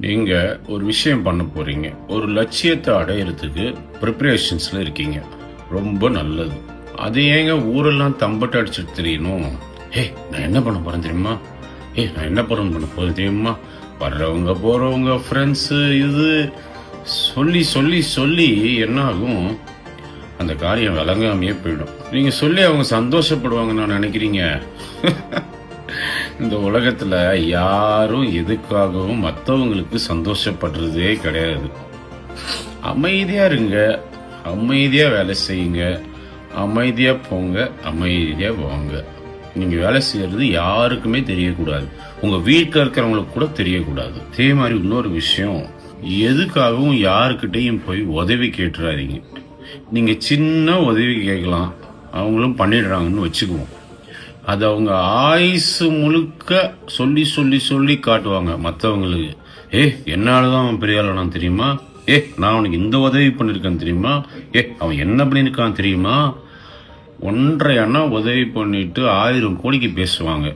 நீங்க ஒரு விஷயம் பண்ண போறீங்க. ஒரு லட்சியத்தை அடையறதுக்கு ப்ரிப்பரேஷன்ஸ்ல இருக்கீங்க. ரொம்ப நல்லது. அது ஏங்க ஊரெல்லாம் தம்பட்ட அடிச்சுட்டு தெரியணும்? நான் என்ன பண்ண போறேன் தெரியுமா? நான் என்ன பண்ண போறேன் தெரியுமா? வர்றவங்க போறவங்க ஃப்ரெண்ட்ஸ் இது சொல்லி சொல்லி சொல்லி என்ன ஆகும்? அந்த காரியம் விளங்காமையே போயிடும். நீங்க சொல்லி அவங்க சந்தோஷப்படுவாங்கன்னு நான் நினைக்கிறீங்க? இந்த உலகத்துல யாரும் எதுக்காகவும் மற்றவங்களுக்கு சந்தோஷப்படுறதே கிடையாது. அமைதியா இருங்க, அமைதியா வேலை செய்யுங்க, அமைதியா போங்க, அமைதியா வாங்க. நீங்க வேலை செய்யறது யாருக்குமே தெரியக்கூடாது. உங்க வீட்டில் இருக்கிறவங்களுக்கு கூட தெரியக்கூடாது. அதே மாதிரி இன்னொரு விஷயம், எதுக்காகவும் யாருக்கிட்டையும் போய் உதவி கேட்டுறாதீங்க. நீங்க சின்ன உதவி கேட்கலாம், அவங்களும் பண்ணிடுறாங்கன்னு வச்சுக்குவோம். அது அவங்க ஆயுசு முழுக்க சொல்லி சொல்லி சொல்லி காட்டுவாங்க மற்றவங்களுக்கு. என்னாலதான் அவன் பெரிய ஆளானான் தெரியுமா? நான் அவனுக்கு இந்த உதவி பண்ணிருக்கேன் தெரியுமா? அவன் என்ன பண்ணிருக்கான் தெரியுமா? 1.5 அண்ணா உதவி பண்ணிட்டு 1000 கோடிக்கு பேசுவாங்க.